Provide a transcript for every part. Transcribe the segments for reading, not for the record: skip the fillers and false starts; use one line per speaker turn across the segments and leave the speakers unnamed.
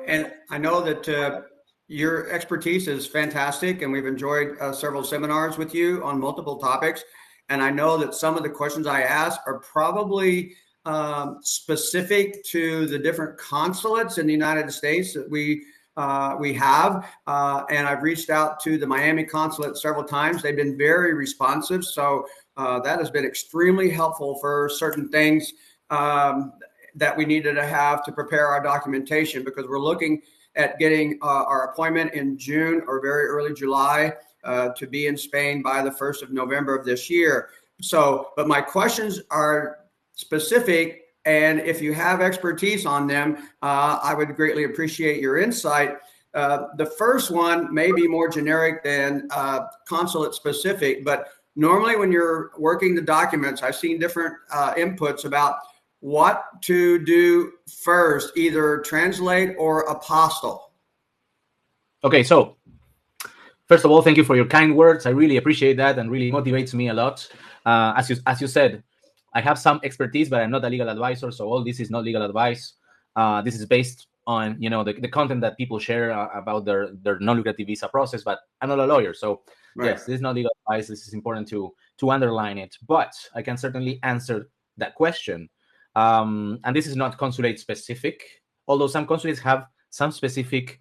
And I know that your expertise is fantastic, and we've enjoyed several seminars with you on multiple topics. And I know that some of the questions I ask are probably specific to the different consulates in the United States that we have. And I've reached out to the Miami consulate several times. They've been very responsive. So that has been extremely helpful for certain things that we needed to have to prepare our documentation, because we're looking at getting our appointment in June or very early July to be in Spain by the 1st of November of this year. So, but my questions are specific, and if you have expertise on them, I would greatly appreciate your insight. The first one may be more generic than consulate specific, but normally when you're working the documents, I've seen different inputs about what to do first, either translate or apostille.
Okay, so first of all, thank you for your kind words. I really appreciate that, and really motivates me a lot. As you said, I have some expertise, but I'm not a legal advisor, so all this is not legal advice. This is based on the content that people share about their non-lucrative visa process. But I'm not a lawyer, so right. Yes, this is not legal advice. This is important to underline it. But I can certainly answer that question. And this is not consulate specific, although some consulates have some specific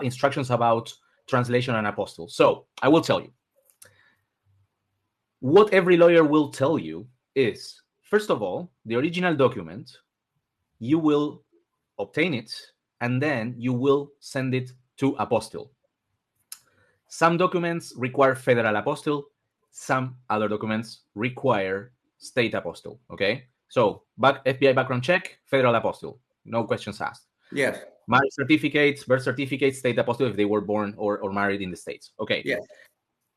instructions about translation and apostille. So I will tell you. What every lawyer will tell you is, first of all, the original document, you will obtain it, and then you will send it to apostille. Some documents require federal apostille. Some other documents require state apostille, okay? So, FBI background check, federal apostille, no questions asked.
Yes.
Marriage certificates, birth certificates, state apostille if they were born or married in the States. Okay.
Yes.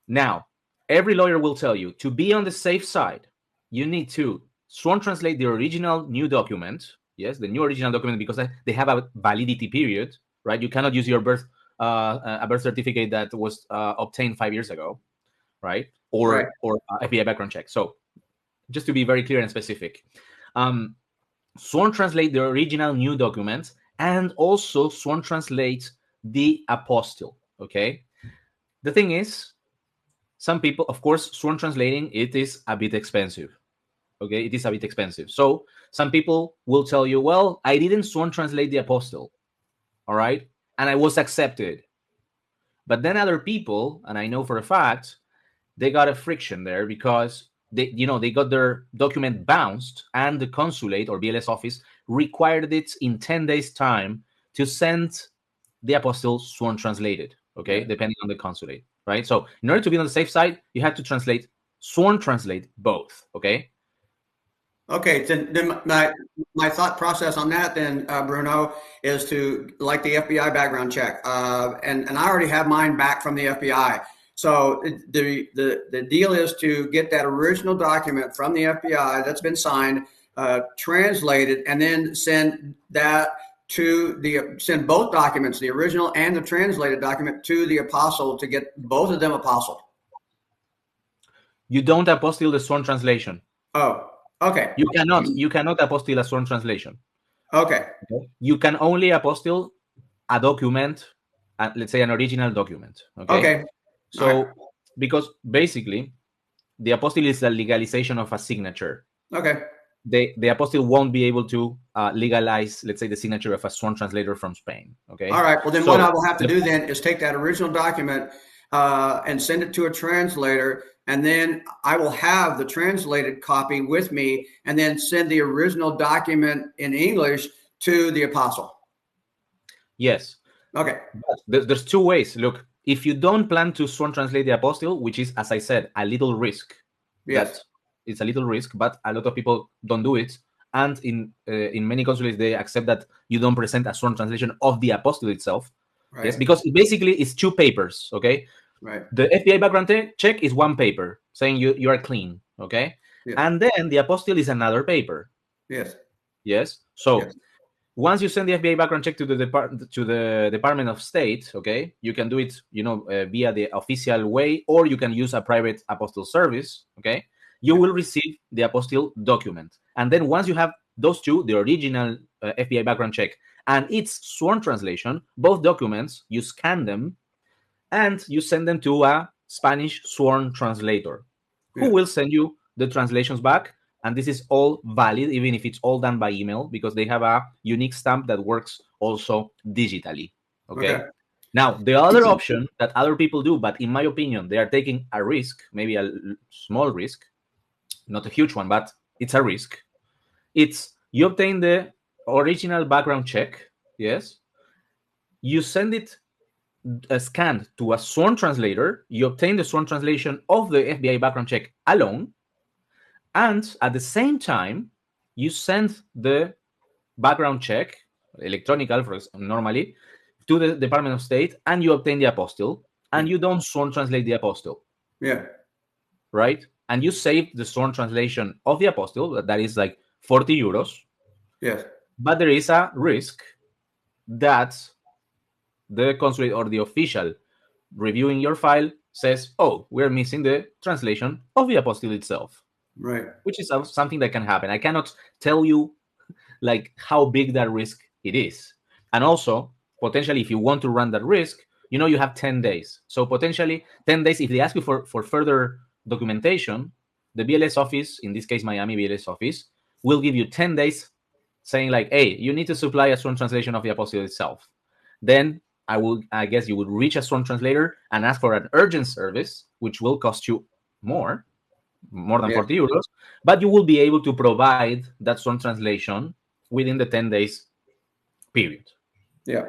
Now, every lawyer will tell you, to be on the safe side, you need to sworn translate the original new document. Yes, the new original document, because they have a validity period, right? You cannot use your a birth certificate that was obtained 5 years ago, right? Or FBI background check. So, just to be very clear and specific, sworn translate the original new documents, and also sworn translate the apostille, okay? The thing is, some people, of course, sworn translating, it is a bit expensive, okay? It is a bit expensive. So some people will tell you, well, I didn't sworn translate the apostille, all right? And I was accepted. But then other people, and I know for a fact, they got a friction there because they got their document bounced, and the consulate or BLS office required it in 10 days time to send the apostille sworn translated, okay? Yeah. Depending on the consulate, right? So in order to be on the safe side, you have to sworn translate both, okay?
Okay, then my thought process on that then, Bruno, is to, like the FBI background check, and I already have mine back from the FBI. So the deal is to get that original document from the FBI that's been signed, translated, and then send both documents, the original and the translated document, to the apostille to get both of them apostilled.
You don't apostille the sworn translation.
Oh, okay.
You cannot apostille a sworn translation.
Okay.
You can only apostille a document, let's say an original document.
Okay.
So, because basically, the apostille is a legalization of a signature.
Okay.
The apostille won't be able to legalize, let's say, the signature of a sworn translator from Spain. Okay.
All right. Well, then what I will have to do then is take that original document and send it to a translator, and then I will have the translated copy with me, and then send the original document in English to the apostille.
Yes.
Okay.
There's two ways. Look. If you don't plan to sworn translate the apostille, which is, as I said, a little risk.
Yes.
It's a little risk, but a lot of people don't do it. And in many consulates, they accept that you don't present a sworn translation of the apostille itself.
Right.
Yes, because basically it's two papers, okay?
Right.
The FBI background check is one paper saying you are clean, okay? Yes. And then the apostille is another paper.
Yes.
Yes. So. Yes. Once you send the FBI background check to the Department of State, okay, you can do it, via the official way, or you can use a private apostille service, okay. You will receive the apostille document, and then once you have those two, the original FBI background check and its sworn translation, both documents, you scan them and you send them to a Spanish sworn translator who will send you the translations back. And this is all valid, even if it's all done by email, because they have a unique stamp that works also digitally. Okay. Now, the other option that other people do, but in my opinion, they are taking a risk, maybe a small risk, not a huge one, but it's a risk. It's you obtain the original background check, yes. You send it scanned to a sworn translator. You obtain the sworn translation of the FBI background check alone. And at the same time, you send the background check, electronical normally, to the Department of State, and you obtain the apostille, and you don't sworn translate the apostille.
Yeah.
Right? And you save the sworn translation of the apostille, that is like 40 euros.
Yes.
But there is a risk that the consulate or the official reviewing your file says, oh, we're missing the translation of the apostille itself.
Right.
Which is something that can happen. I cannot tell you like how big that risk it is. And also, potentially, if you want to run that risk, you have 10 days. So potentially 10 days, if they ask you for further documentation, the BLS office, in this case, Miami BLS office, will give you 10 days saying like, hey, you need to supply a sworn translation of the apostille itself. Then I guess you would reach a sworn translator and ask for an urgent service, which will cost you more than 40 euros, but you will be able to provide that sworn translation within the 10 days period.
Yeah.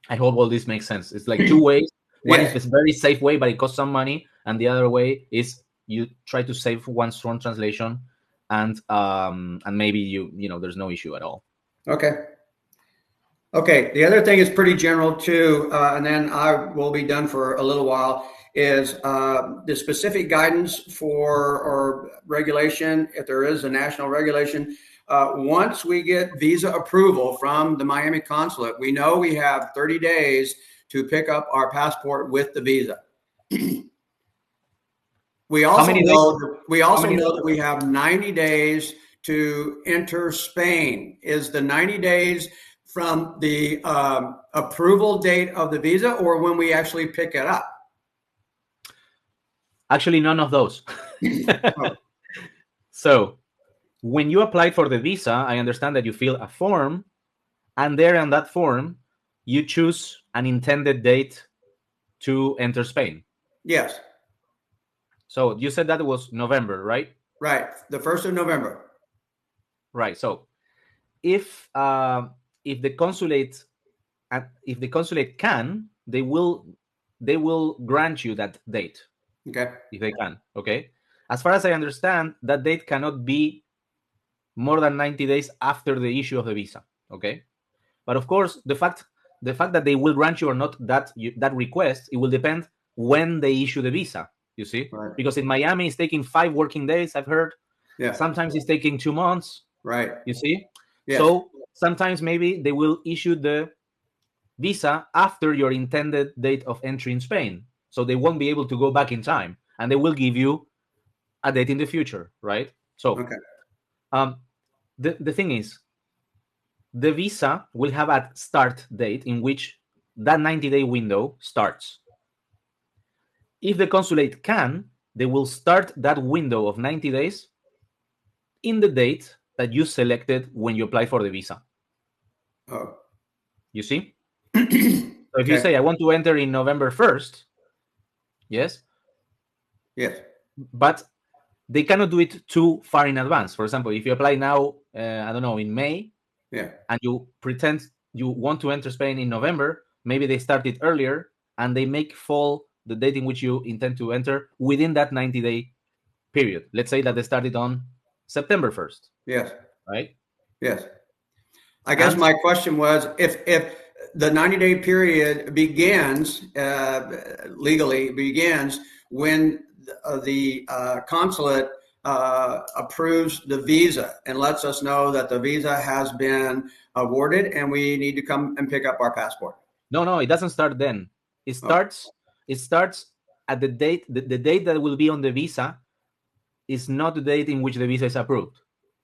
I hope all this makes sense. It's like two ways. One is a very safe way, but it costs some money. And the other way is you try to save one sworn translation and maybe there's no issue at all.
Okay. The other thing is pretty general too, and then I will be done for a little while, is the specific guidance for or regulation, if there is a national regulation. Once we get visa approval from the Miami consulate, we know we have 30 days to pick up our passport with the visa. We also know that we have 90 days to enter Spain. Is the 90 days from the approval date of the visa or when we actually pick it up?
Actually, none of those. So when you apply for the visa, I understand that you fill a form, and there on that form, you choose an intended date to enter Spain.
Yes.
So you said that was November, right?
Right. The 1st of November.
Right. So if the consulate can, they will grant you that date.
Okay.
If they can. Okay. As far as I understand, that date cannot be more than 90 days after the issue of the visa. Okay. But of course, the fact that they will grant you or not that request, it will depend when they issue the visa. You see,
right.
Because in Miami, it's taking 5 working days. I've heard.
Yeah.
Sometimes it's taking 2 months.
Right.
You see.
Yes.
So sometimes maybe they will issue the visa after your intended date of entry in Spain, so they won't be able to go back in time, and they will give you a date in the future, right? So,
okay.
The thing is, the visa will have a start date in which that 90-day window starts. If the consulate can, they will start that window of 90 days in the date that you selected when you apply for the visa.
Oh.
You see? So if you say, I want to enter in November 1st, yes?
Yes.
But they cannot do it too far in advance. For example, if you apply now, I don't know, in May, and you pretend you want to enter Spain in November, maybe they start it earlier and they make fall the date in which you intend to enter within that 90-day period. Let's say that they started on September 1st.
Yes.
Right?
Yes. I guess my question was, if the 90-day period begins, legally begins when the consulate approves the visa and lets us know that the visa has been awarded and we need to come and pick up our passport.
No, it doesn't start then. It starts at the date. The date that will be on the visa is not the date in which the visa is approved.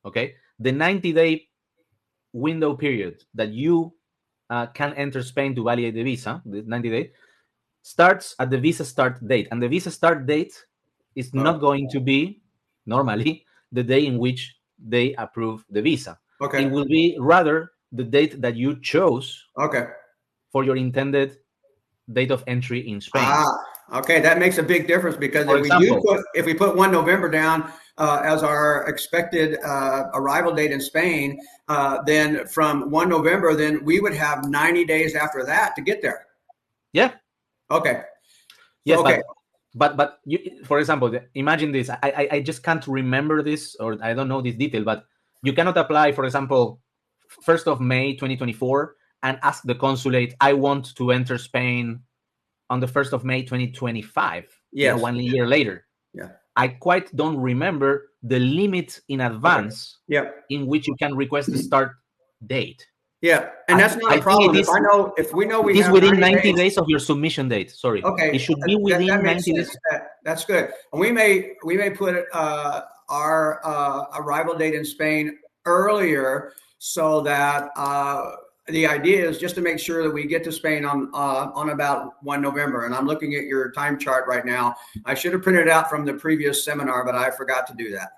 Okay? The 90-day window period that you can enter Spain to validate the visa, the 90 days, starts at the visa start date. And the visa start date is not going to be normally the day in which they approve the visa.
Okay.
It will be rather the date that you chose for your intended date of entry in Spain.
Okay, that makes a big difference, because
For example,
if we put 1 November down as our expected arrival date in Spain, then from 1 November, then we would have 90 days after that to get there.
Yeah.
Okay.
Yes, okay. But you, for example, imagine this. I just can't remember this, or I don't know this detail, but you cannot apply, for example, 1st of May 2024 and ask the consulate, I want to enter Spain on the 1st of May 2025.
Yes.
1 year later.
Yeah.
I quite don't remember the limit in advance in which you can request the start date.
Yeah, and that's not a problem. If we know we
have within 90 days of your submission date. Sorry.
Okay.
It should be within 90 days.
That's good. And we may put our arrival date in Spain earlier, so that the idea is just to make sure that we get to Spain on about 1 November. And I'm looking at your time chart right now. I should have printed it out from the previous seminar, but I forgot to do that.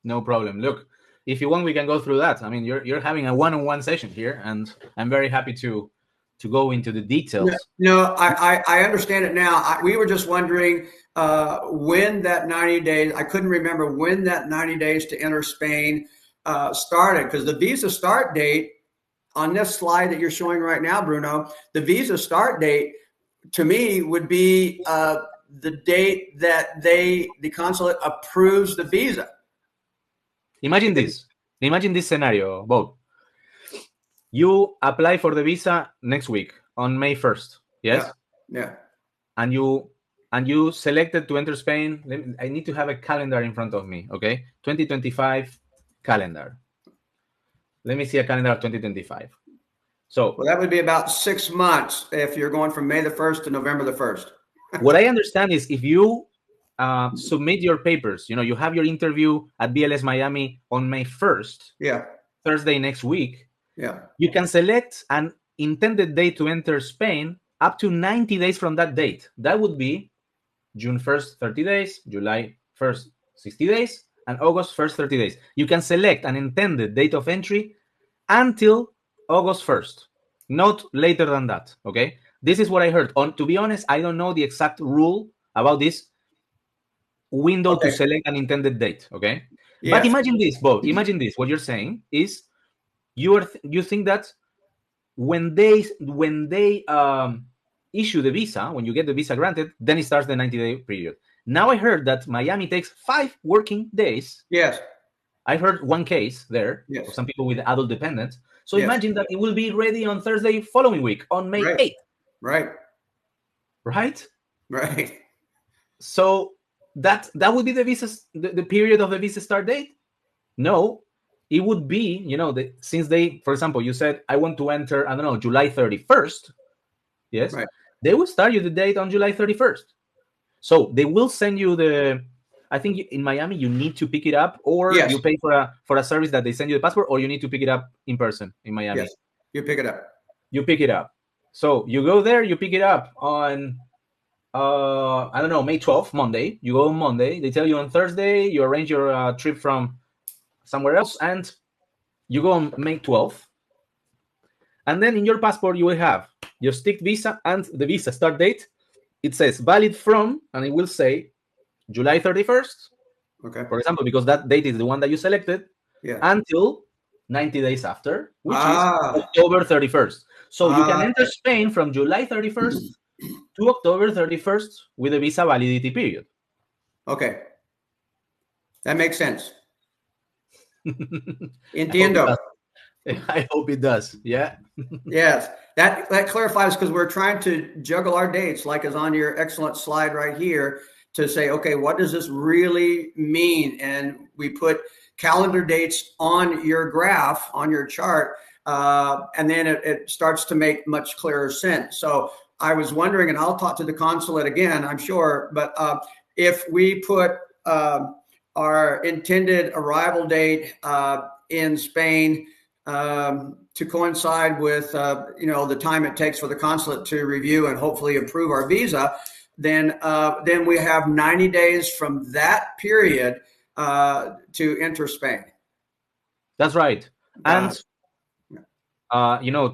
No problem. Look, if you want, we can go through that. I mean, you're having a one-on-one session here, and I'm very happy to go into the details.
No, I understand it now. We were just wondering when that 90 days, I couldn't remember when that 90 days to enter Spain started, because the visa start date on this slide that you're showing right now, Bruno, the visa start date to me would be the date that the consulate approves the visa.
Imagine this scenario, Bob. You apply for the visa next week on May 1st. Yes?
Yeah.
And you selected to enter Spain. I need to have a calendar in front of me, okay? 2025 calendar. Let me see a calendar of 2025. So,
well, that would be about 6 months if you're going from May the 1st to November the 1st.
What I understand is if you submit your papers, you have your interview at BLS Miami on May 1st.
Yeah.
Thursday next week.
Yeah.
You can select an intended date to enter Spain up to 90 days from that date. That would be June 1st, 30 days, July 1st, 60 days, and August 1st, 30 days. You can select an intended date of entry until August 1st, not later than that, okay? This is what I heard. To be honest, I don't know the exact rule about this window to select an intended date, okay? Yes. But imagine this, Bob. Imagine this. What you're saying is you think that when they issue the visa, when you get the visa granted, then it starts the 90-day period. Now I heard that Miami takes 5 working days.
Yes.
I heard one case there of some people with adult dependents. So imagine that it will be ready on Thursday following week, on May 8th.
Right.
Right?
Right.
So that would be the visa, the period of the visa start date? No, it would be, since they, for example, you said, I want to enter, I don't know, July 31st. Yes. Right. They will start you the date on July 31st. So they will send you I think in Miami, you need to pick it up, or you pay for a service that they send you the passport, or you need to pick it up in person in Miami.
Yes, you pick it up.
You pick it up. So you go there, you pick it up on, I don't know, May 12th, Monday. You go on Monday. They tell you on Thursday, you arrange your trip from somewhere else, and you go on May 12th. And then in your passport, you will have your stick visa and the visa start date. It says valid from, and it will say July 31st.
Okay.
For example, because that date is the one that you selected.
Yeah.
Until 90 days after, which is October 31st. So you can enter Spain from July 31st to October 31st with a visa validity period.
Okay. That makes sense. Entiendo.
I hope it does. Yeah.
Yes. That clarifies, because we're trying to juggle our dates, like is on your excellent slide right here, to say, okay, what does this really mean? And we put calendar dates on your graph, on your chart, and then it starts to make much clearer sense. So I was wondering, and I'll talk to the consulate again, I'm sure, but if we put our intended arrival date in Spain to coincide with the time it takes for the consulate to review and hopefully approve our visa, then we have 90 days from that period to enter Spain.
That's right. And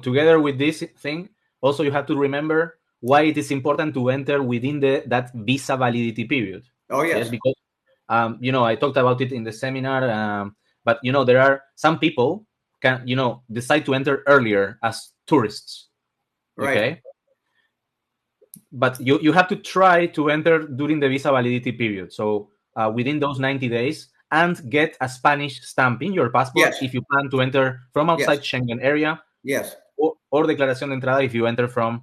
together with this thing, also you have to remember why it is important to enter within that visa validity period.
Oh yes,
because I talked about it in the seminar, but there are some people can decide to enter earlier as tourists. Okay.
Right.
But you have to try to enter during the visa validity period. So within those 90 days, and get a Spanish stamp in your passport
Yes.
if you plan to enter from outside Schengen area.
Yes.
Or declaración de entrada if you enter from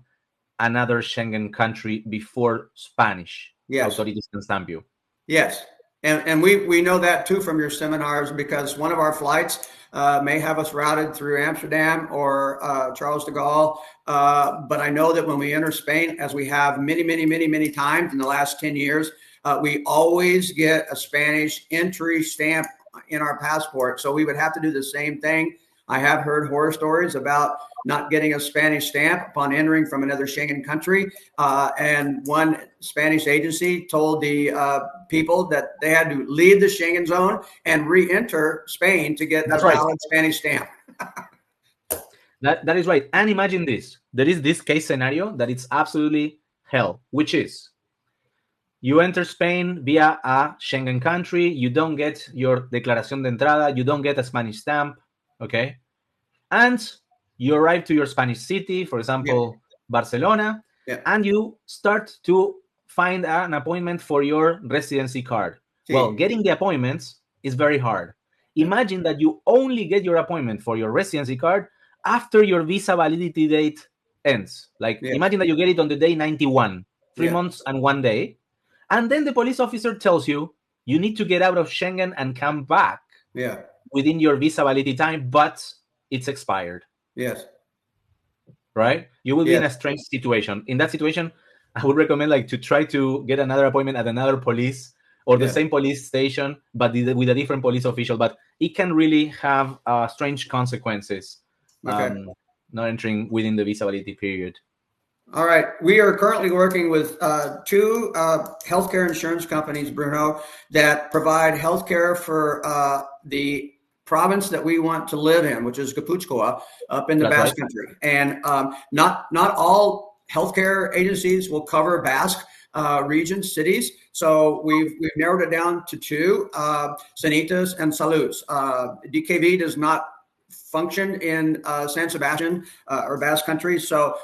another Schengen country before Spanish authorities can stamp you.
Yes. And we know that too from your seminars, because one of our flights may have us routed through Amsterdam or Charles de Gaulle. But I know that when we enter Spain, as we have many, many, many, many times in the last 10 years, we always get a Spanish entry stamp in our passport. So we would have to do the same thing. I have heard horror stories about not getting a Spanish stamp upon entering from another Schengen country. And one Spanish agency told the people that they had to leave the Schengen zone and re-enter Spain to get a valid Spanish stamp.
That is right. And imagine this. There is this case scenario that it's absolutely hell, which is you enter Spain via a Schengen country, you don't get your declaración de entrada, you don't get a Spanish stamp, okay? And you arrive to your Spanish city, for example, Barcelona, and you start to find an appointment for your residency card. Well, getting the appointments is very hard. Imagine that you only get your appointment for your residency card after your visa validity date ends. Like, imagine that you get it on the day 91, 3 months and 1 day. And then the police officer tells you need to get out of Schengen and come back within your visa validity time, but it's expired.
Yes.
Right? You will be in a strange situation. In that situation, I would recommend to try to get another appointment at another police or the same police station, but with a different police official. But it can really have strange consequences not entering within the visa validity period.
All right. We are currently working with two healthcare insurance companies, Bruno, that provide healthcare for the province that we want to live in, which is Gipuzkoa, up in the Basque Country. And not all healthcare agencies will cover Basque regions, cities. So we've narrowed it down to two, Sanitas and Salus. DKV does not function in San Sebastian or Basque Country. So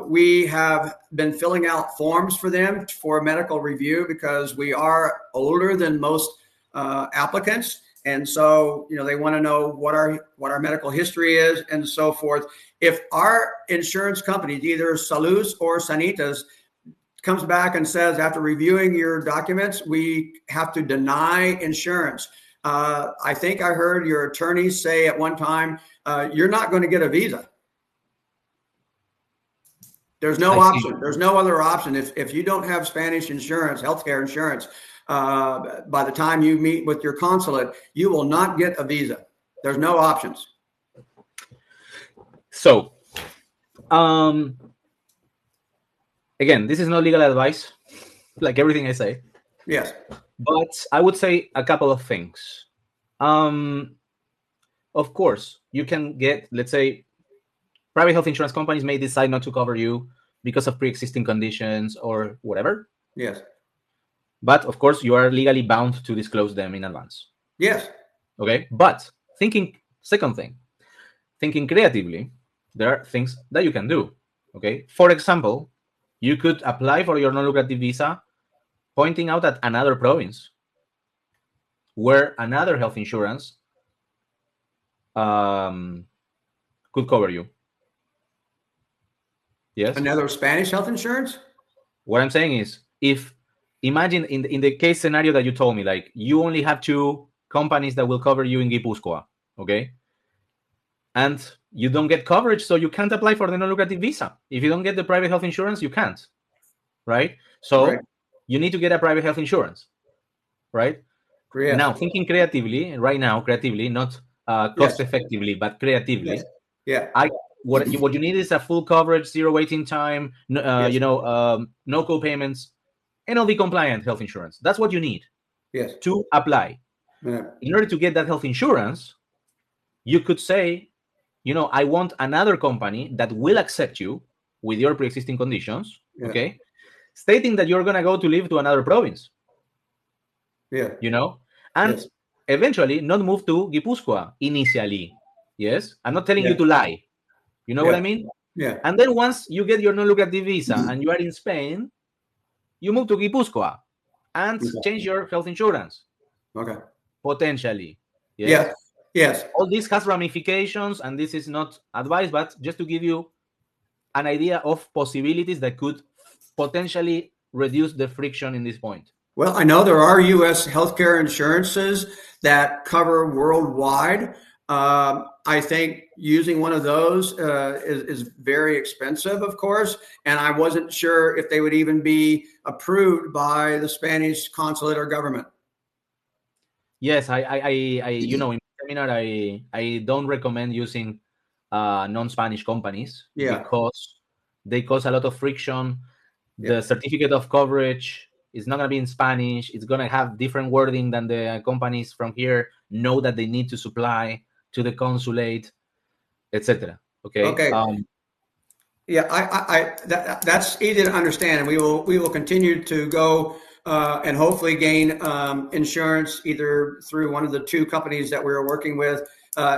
we have been filling out forms for them for medical review because we are older than most applicants. And so, they want to know what our medical history is and so forth. If our insurance company, either Salus or Sanitas, comes back and says, after reviewing your documents, we have to deny insurance. I think I heard your attorneys say at one time, you're not going to get a visa. There's no option. There's no other option. If you don't have Spanish insurance, healthcare insurance, by the time you meet with your consulate, you will not get a visa. There's no options.
So, again, this is not legal advice, like everything I say.
Yes.
But I would say a couple of things. Of course, you can get, let's say, private health insurance companies may decide not to cover you because of pre-existing conditions or whatever.
Yes.
But of course, you are legally bound to disclose them in advance.
Yes.
Okay. But second thing, thinking creatively, there are things that you can do. Okay. For example, you could apply for your non-lucrative visa pointing out at another province where another health insurance could cover you. Yes.
Another Spanish health insurance?
What I'm saying is, imagine in the case scenario that you told me, like you only have two companies that will cover you in Gipuzkoa, okay? And you don't get coverage, so you can't apply for the non-lucrative visa. If you don't get the private health insurance, you can't, right? So you need to get a private health insurance, right?
Yes.
Now, thinking creatively, not
Yes.
cost effectively but
Yes.
creatively.
Yeah.
I what you need is a full coverage, zero waiting time,
Yes.
no co-payments, NLV compliant health insurance. That's what you need
Yes.
to apply.
Yeah.
In order to get that health insurance, you could say, I want another company that will accept you with your pre-existing conditions,
Yeah.
okay, stating that you're going to go to live to another province,
Yeah.
and
Yes.
eventually not move to Gipuzkoa initially. Yes, I'm not telling you
Yeah.
to lie. You know what
Yeah.
I mean?
Yeah.
And then once you get your non-lucrative visa and you are in Spain, you move to Gipuzkoa and
Okay.
change your health insurance,
Okay.
potentially.
Yeah.
Yes.
Yes.
All this has ramifications, and this is not advice, but just to give you an idea of possibilities that could potentially reduce the friction in this point.
Well, I know there are U.S. healthcare insurances that cover worldwide. I think using one of those is very expensive, of course, and I wasn't sure if they would even be approved by the Spanish consulate or government.
Yes, in seminar, I don't recommend using non-Spanish companies
Yeah,
because they cause a lot of friction.
yeah.
The certificate of coverage is not going to be in Spanish. It's going to have different wording than the companies from here know that they need to supply to the consulate, etc. Okay.
Okay. Yeah, that's easy to understand, and we will continue to go and hopefully gain insurance either through one of the two companies that we are working with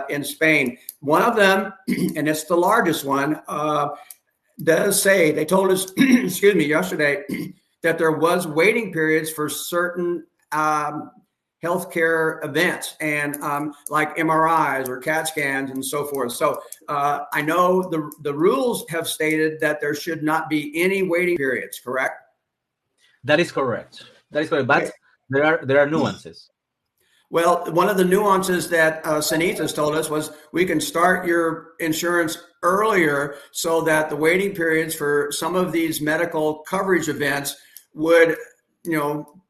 in Spain. One of them, and it's the largest one, does say they told us, excuse me, yesterday that there was waiting periods for certain healthcare events and like MRIs or CAT scans and so forth. So I know the rules have stated that there should not be any waiting periods. Correct?
That is correct. That is correct.
Okay.
But there are nuances.
Well, one of the nuances that Sanitas told us was we can start your insurance earlier so that the waiting periods for some of these medical coverage events would,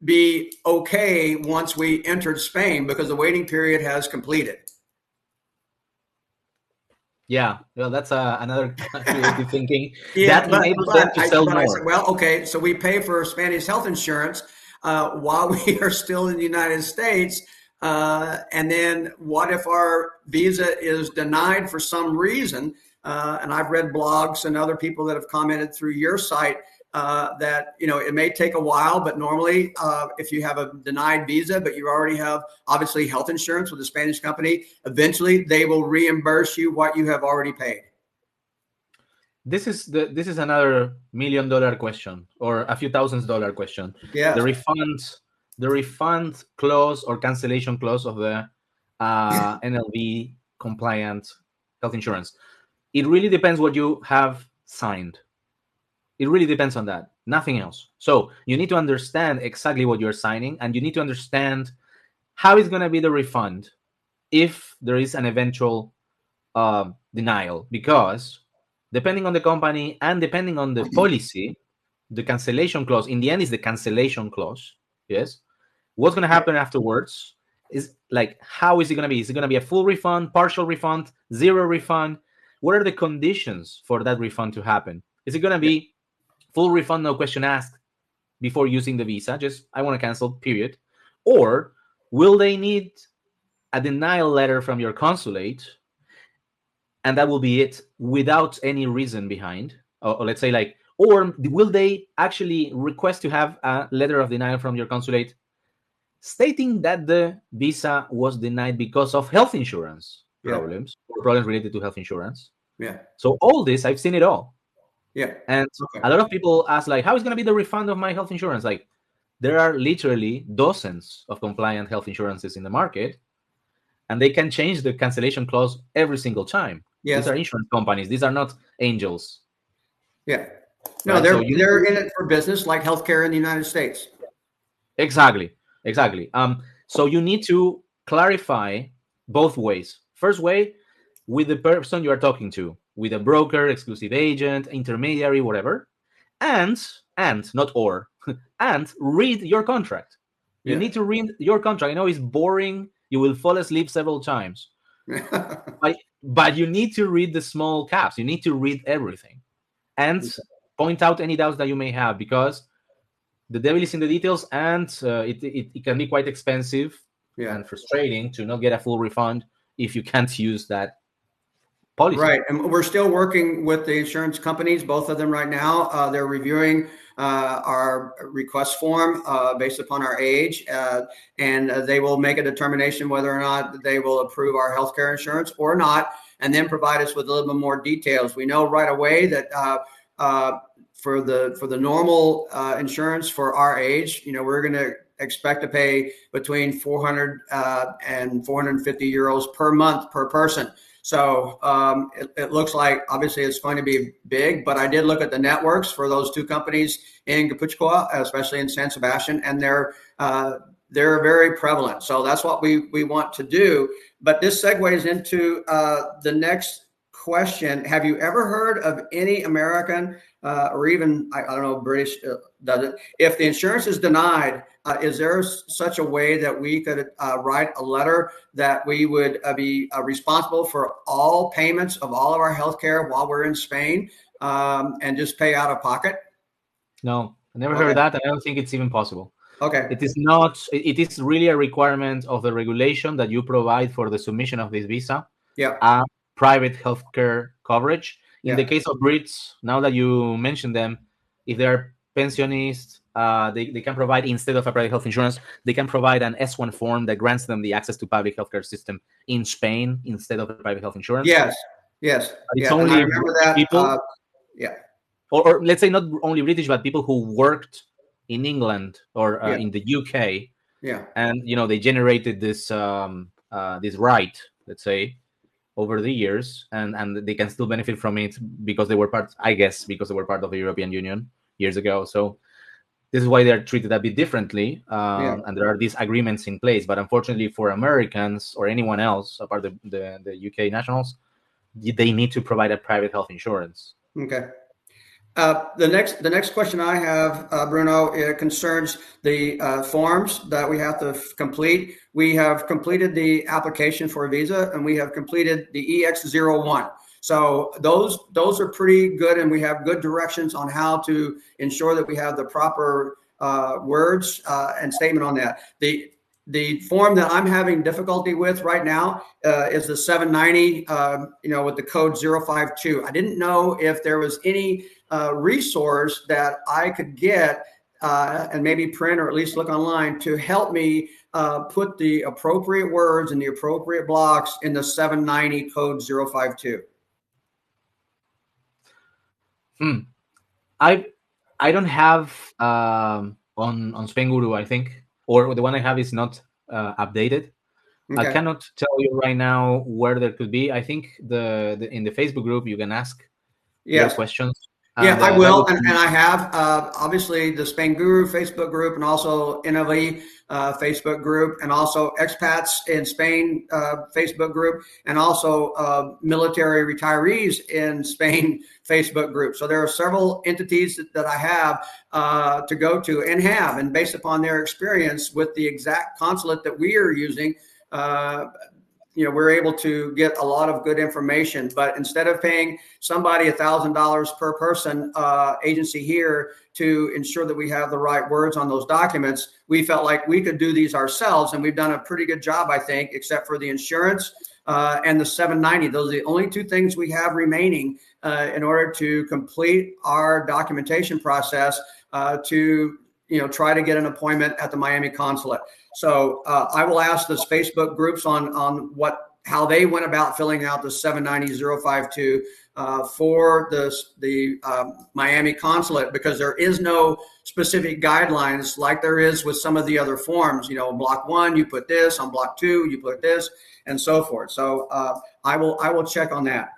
be okay once we entered Spain because the waiting period has completed.
Yeah, well, that's another creative thinking
Yeah,
that
but
enables them
but
to
I
sell
but I said,
more.
well, okay, so we pay for Spanish health insurance while we are still in the United States, and then what if our visa is denied for some reason? And I've read blogs and other people that have commented through your site that it may take a while, but normally if you have a denied visa, but you already have obviously health insurance with a Spanish company, eventually they will reimburse you what you have already paid.
This is another $1 million question or a few $1,000s question. The
Yes.
refund clause or cancellation clause of the NLV compliant health insurance. It really depends what you have signed. It really depends on that. Nothing else. So you need to understand exactly what you're signing, and you need to understand how is going to be the refund if there is an eventual denial, because depending on the company and depending on the policy, the cancellation clause in the end is the cancellation clause. Yes, what's going to
Yeah.
happen afterwards is like, how is it going to be? Is it going to be a full refund, partial refund, zero refund? What are the conditions for that refund to happen? Is it going to
Yeah.
be full refund, no question asked, before using the visa, just I want to cancel, period? Or will they need a denial letter from your consulate, and that will be it without any reason behind? Or let's say, like, or will they actually request to have a letter of denial from your consulate stating that the visa was denied because of health insurance
Yeah.
problems or problems related to health insurance?
Yeah.
So all this, I've seen it all.
Yeah.
And
Okay.
a lot of people ask, like, how is going to be the refund of my health insurance? Like, there are literally dozens of compliant health insurances in the market, and they can change the cancellation clause every single time. These
Yes.
are insurance companies. These are not angels,
Yeah. No,
right? So
they're
you need
they're
to
in it for business, like healthcare in the United States.
exactly. So you need to clarify both ways. First way, with the person you are talking to, with a broker, exclusive agent, intermediary, whatever, and not or, and read your contract. You
Yeah.
need to read your contract. I know it's boring. You will fall asleep several times, But you need to read the small caps. You need to read everything and point out any doubts that you may have, because the devil is in the details, and it can be quite expensive and frustrating to not get a full refund if you can't use that policy.
Right. And we're still working with the insurance companies, both of them right now. They're reviewing our request form based upon our age, and they will make a determination whether or not they will approve our healthcare insurance or not, and then provide us with a little bit more details. We know right away that for the normal insurance for our age, we're going to expect to pay between 400 and 450 euros per month per person. So it looks like obviously it's going to be big, but I did look at the networks for those two companies in Gipuzkoa, especially in San Sebastian, and they're very prevalent. So that's what we want to do. But this segues into the next question. Have you ever heard of any American or even, I don't know, British does it? If the insurance is denied, is there such a way that we could write a letter that we would be responsible for all payments of all of our healthcare while we're in Spain and just pay out of pocket?
No, I never heard that. And I don't think it's even possible.
Okay.
It is not. It is really a requirement of the regulation that you provide for the submission of this visa.
Yeah.
Private healthcare coverage. In the case of Brits, now that you mentioned them, if they are pensionists, they can provide, instead of a private health insurance, they can provide an S1 form that grants them the access to public healthcare system in Spain instead of a private health insurance.
Yes.
It's only
I remember that.
People, or let's say not only British, but people who worked in England or in the UK.
Yeah.
And they generated this this right, let's say, over the years, and they can still benefit from it because they were part of the European Union years ago. So this is why they're treated a bit differently, and there are these agreements in place. But unfortunately, for Americans or anyone else apart the UK nationals, they need to provide a private health insurance.
Okay. The next question I have, Bruno, concerns the forms that we have to complete. We have completed the application for a visa, and we have completed the EX01. So those are pretty good, and we have good directions on how to ensure that we have the proper words and statement on that. The form that I'm having difficulty with right now is the 790, with the code 052. I didn't know if there was any resource that I could get and maybe print or at least look online to help me put the appropriate words in the appropriate blocks in the 790 code 052.
I don't have on Spainguru, I think, or the one I have is not updated. Okay. I cannot tell you right now where there could be. I think in the Facebook group you can ask your questions.
Yeah, I will, and I have obviously the Spainguru Facebook group, and also NLE Facebook group, and also expats in Spain Facebook group, and also military retirees in Spain Facebook group. So there are several entities that I have to go to and based upon their experience with the exact consulate that we are using, we're able to get a lot of good information. But instead of paying somebody $1,000 per person agency here to ensure that we have the right words on those documents, we felt like we could do these ourselves, and we've done a pretty good job, I think, except for the insurance and the 790. Those are the only two things we have remaining in order to complete our documentation process to try to get an appointment at the Miami consulate. So I will ask those Facebook groups on how they went about filling out the 790-052 for the Miami consulate, because there is no specific guidelines like there is with some of the other forms. Block 1, you put this; on block 2, you put this, and so forth. So I will check on that.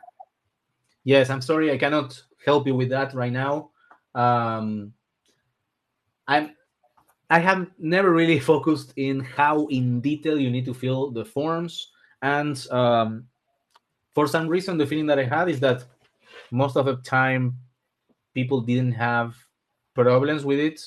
Yes, I'm sorry, I cannot help you with that right now. I have never really focused in how in detail you need to fill the forms. And for some reason, the feeling that I had is that most of the time people didn't have problems with it.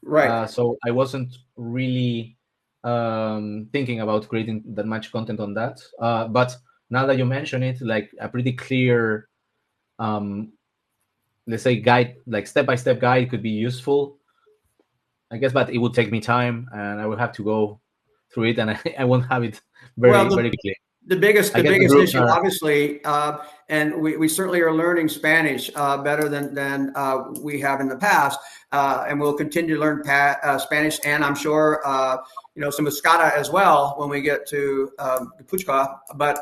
Right.
So I wasn't really thinking about creating that much content on that. But now that you mention it, like a pretty clear, let's say guide, like step-by-step guide could be useful, I guess, but it would take me time and I will have to go through it, and I won't have it
Well,
very very quickly.
the biggest
I
the
guess the
biggest
groups
issue,
are.
obviously, and we certainly are learning Spanish better than we have in the past, and we'll continue to learn Spanish, and I'm sure some Escada as well when we get to Puchka. But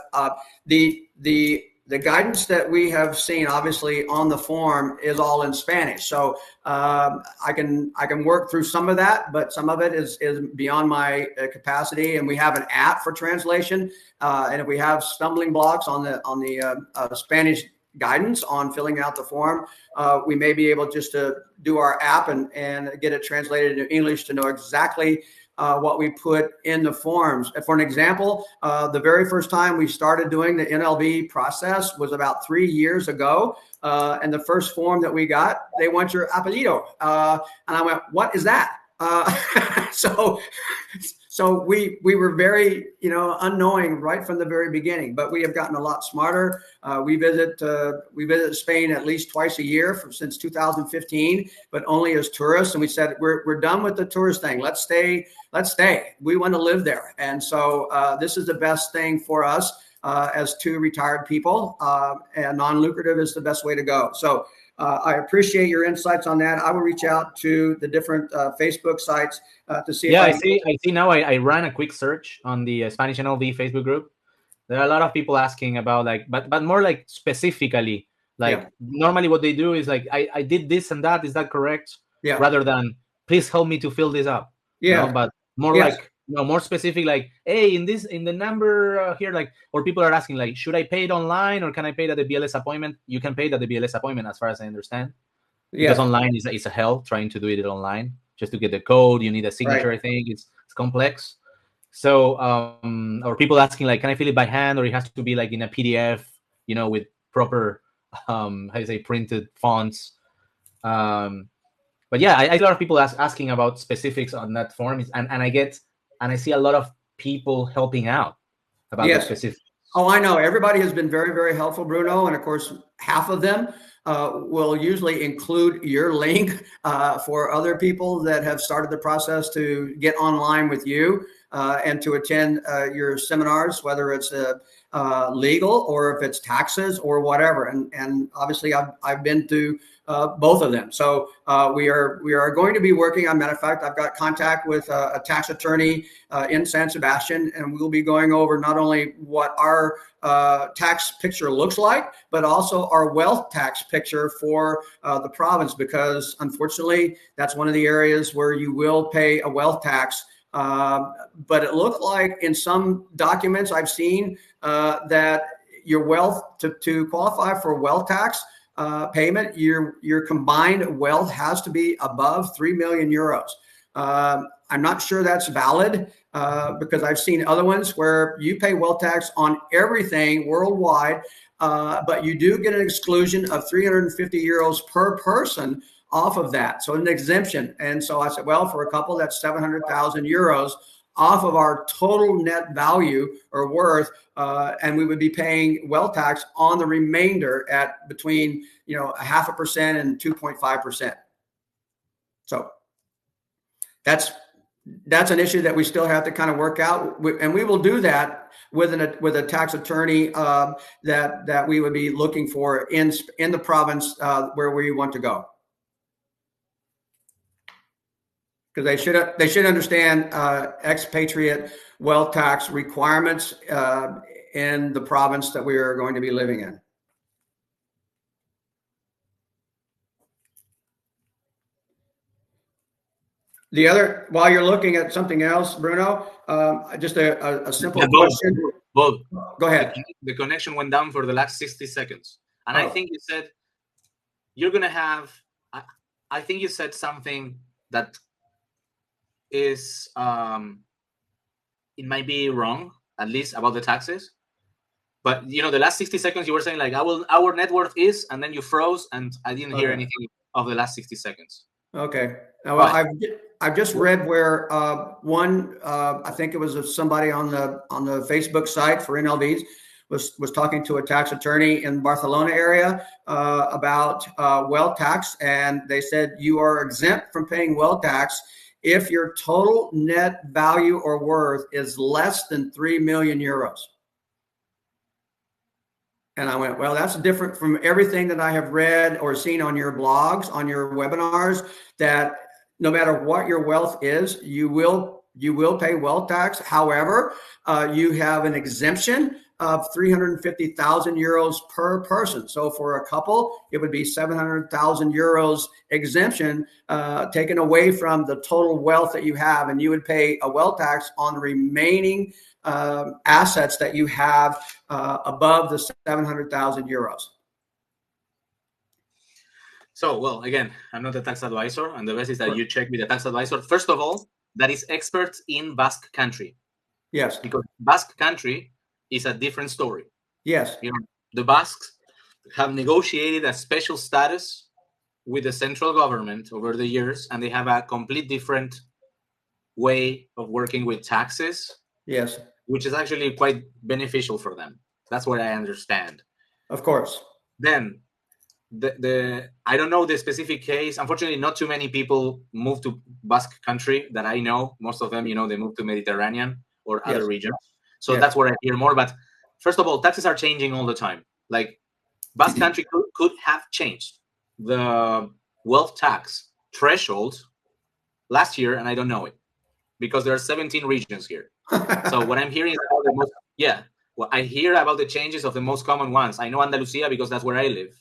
the guidance that we have seen, obviously, on the form is all in Spanish. So I can work through some of that, but some of it is beyond my capacity. And we have an app for translation. And if we have stumbling blocks on the Spanish guidance on filling out the form, we may be able just to do our app and get it translated into English to know exactly what we put in the forms. For an example, the very first time we started doing the NLB process was about 3 years ago. And the first form that we got, they want your apellido. And I went, what is that? So we were very, unknowing right from the very beginning, but we have gotten a lot smarter. We visit Spain at least twice a year since 2015, but only as tourists. And we said, we're done with the tourist thing. Let's stay. We want to live there. And so this is the best thing for us as two retired people, and non-lucrative is the best way to go. So I appreciate your insights on that. I will reach out to the different Facebook sites to see if
Yeah,
I
I
can.
see now. I ran a quick search on the Spanish NLV Facebook group. There are a lot of people asking about, like, but more like specifically, like,
Yeah.
normally what they do is like, I did this and that, is that correct?
Yeah.
Rather than, please help me to fill this up.
Yeah.
But more
Yes.
like, more specific, like, hey, in the number here, like, or people are asking, like, should I pay it online or can I pay it at the BLS appointment? You can pay it at the BLS appointment, as far as I understand, because
Yes.
online is a hell trying to do it online. Just to get the code, you need a
Right.
signature. I think it's complex. So, or people asking, like, can I fill it by hand, or it has to be like in a PDF, with proper, how do you say, printed fonts. But yeah, I a lot of people asking about specifics on that form, and I see a lot of people helping out about the
Yes.
specifics.
Oh, I know. Everybody has been very, very helpful, Bruno. And of course, half of them will usually include your link for other people that have started the process to get online with you and to attend your seminars, whether it's legal or if it's taxes or whatever. And obviously, I've been through both of them. So we are going to be working on. Matter of fact, I've got contact with a tax attorney in San Sebastian, and we'll be going over not only what our tax picture looks like, but also our wealth tax picture for the province, because unfortunately, that's one of the areas where you will pay a wealth tax. But it looked like in some documents I've seen that your wealth to qualify for wealth tax payment, your combined wealth has to be above 3 million euros. I'm not sure that's valid because I've seen other ones where you pay wealth tax on everything worldwide, but you do get an exclusion of 350 euros per person off of that. So an exemption. And so I said, well, for a couple, that's 700,000 euros off of our total net value or worth, and we would be paying wealth tax on the remainder at between 0.5% and 2.5%. So that's an issue that we still have to kind of work out, and we will do that with a tax attorney that we would be looking for in the province where we want to go. Because they should understand expatriate wealth tax requirements in the province that we are going to be living in. The other, while you're looking at something else, Bruno, just a simple question.
Bob,
go ahead.
The connection went down for the last 60 seconds, and I think you said you're gonna have. I think you said something that is it might be wrong, at least about the taxes, but the last 60 seconds you were saying, like, our net worth is, and then you froze and I didn't hear anything of the last 60 seconds.
Okay. Now, well, I've just read where one I think it was somebody on the Facebook site for NLVs was talking to a tax attorney in Barcelona area about wealth tax, and they said you are exempt from paying wealth tax if your total net value or worth is less than 3 million euros. And I went, well, that's different from everything that I have read or seen on your blogs, on your webinars, that no matter what your wealth is, you will pay wealth tax. However, you have an exemption of 350,000 euros per person. So for a couple, it would be 700,000 euros exemption taken away from the total wealth that you have, and you would pay a wealth tax on the remaining assets that you have above the 700,000 euros.
So, well, again, I'm not a tax advisor, and the best is that you check with a tax advisor. First of all, that is experts in Basque Country.
Yes.
Because Basque Country is a different story.
Yes.
You know, the Basques have negotiated a special status with the central government over the years, and they have a complete different way of working with taxes.
Yes.
Which is actually quite beneficial for them. That's what I understand.
Of course.
Then the I don't know the specific case. Unfortunately, not too many people move to Basque Country that I know. Most of them, they move to Mediterranean or other regions. So that's where I hear more. But first of all, taxes are changing all the time. Like Basque Country could have changed the wealth tax threshold last year, and I don't know it because there are 17 regions here. So what I'm hearing is about the most, well, I hear about the changes of the most common ones. I know Andalusia because that's where I live.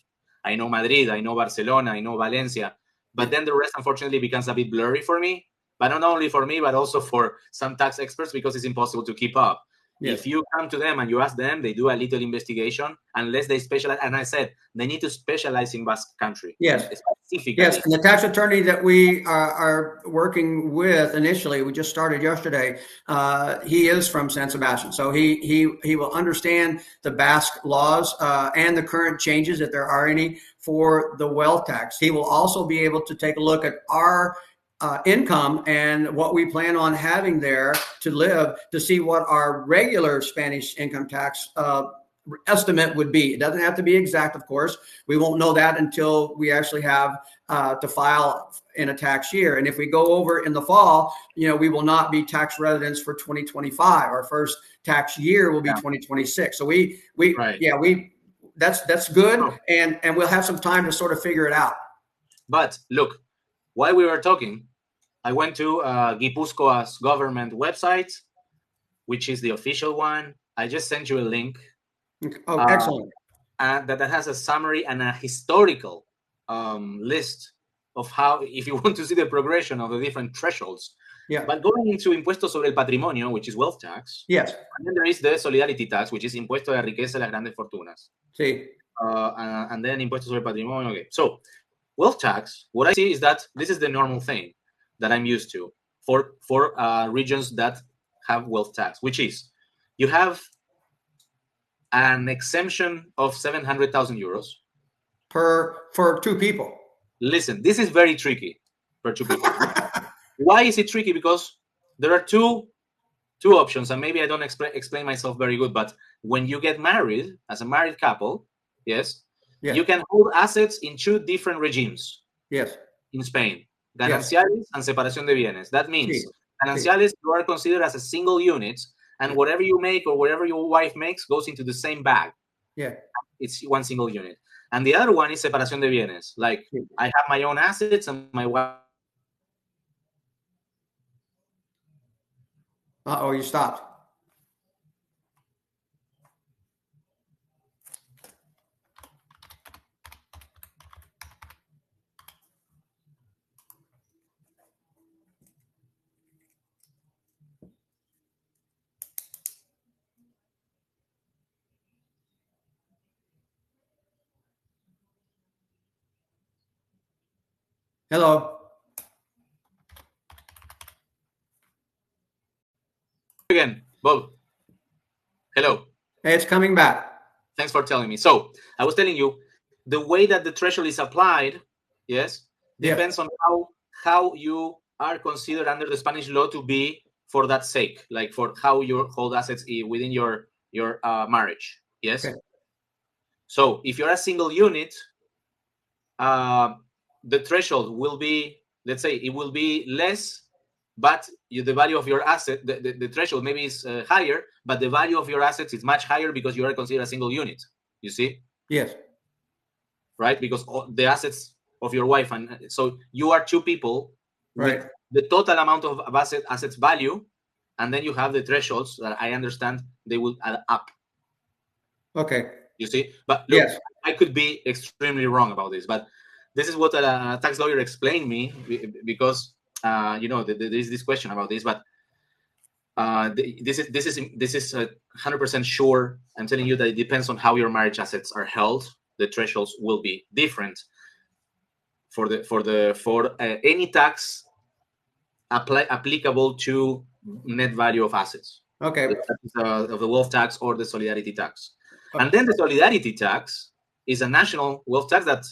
I know Madrid, I know Barcelona, I know Valencia. But then the rest, unfortunately, becomes a bit blurry for me. But not only for me, but also for some tax experts because it's impossible to keep up. Yes. If you come to them and you ask them, they do a little investigation unless they specialize. And I said, they need to specialize in Basque Country.
Yes.
Specifically.
Yes. And the tax attorney that we are working with initially, we just started yesterday, he is from San Sebastian. So he will understand the Basque laws and the current changes, if there are any, for the wealth tax. He will also be able to take a look at our income and what we plan on having there to live, to see what our regular Spanish income tax estimate would be. It doesn't have to be exact, of course. We won't know that until we actually have to file in a tax year. And if we go over in the fall, we will not be tax residents for 2025. Our first tax year will be 2026. So that's good, and we'll have some time to sort of figure it out.
But look, while we were talking, I went to Gipuzkoa's government website, which is the official one. I just sent you a link.
Oh, excellent.
That has a summary and a historical list of how, if you want to see the progression of the different thresholds.
Yeah.
But going into Impuesto sobre el Patrimonio, which is wealth tax.
Yes.
And then there is the Solidarity tax, which is Impuesto de Riqueza de las Grandes Fortunas.
Sí.
And then Impuesto sobre el Patrimonio. Okay. So wealth tax, what I see is that this is the normal thing that I'm used to for regions that have wealth tax, which is you have an exemption of 700,000 euros
for two people.
Listen, this is very tricky for two people. Why is it tricky? Because there are two options, and maybe I don't explain myself very good, but when you get married as a married couple, yes, you can hold assets in two different regimes.
Yes.
In Spain, gananciales and separación de bienes. That means gananciales, you are considered as a single unit, and whatever you make or whatever your wife makes goes into the same bag.
Yeah.
It's one single unit. And the other one is separación de bienes. Like, I have my own assets and my wife.
Uh-oh, you stopped. Hello.
Again, Bob. Hello.
Hey, it's coming back.
Thanks for telling me. So I was telling you, the way that the threshold is applied, depends on how you are considered under the Spanish law to be for that sake, like for how you hold assets within your marriage. Yes.
Okay.
So if you're a single unit, the threshold will be, let's say, it will be less, but the value of your asset, the threshold maybe is higher, but the value of your assets is much higher because you are considered a single unit. You see?
Yes.
Right? Because the assets of your wife, and so you are two people
Right.
with the total amount of assets value, and then you have the thresholds that I understand they will add up.
Okay.
You see? But look,
Yes.
I could be extremely wrong about this, but this is what a tax lawyer explained me, because there is this question about this, but this is 100% sure. I'm telling you that it depends on how your marriage assets are held. The thresholds will be different for any tax applicable to net value of assets.
Okay.
Of the wealth tax or the solidarity tax. And then the solidarity tax is a national wealth tax that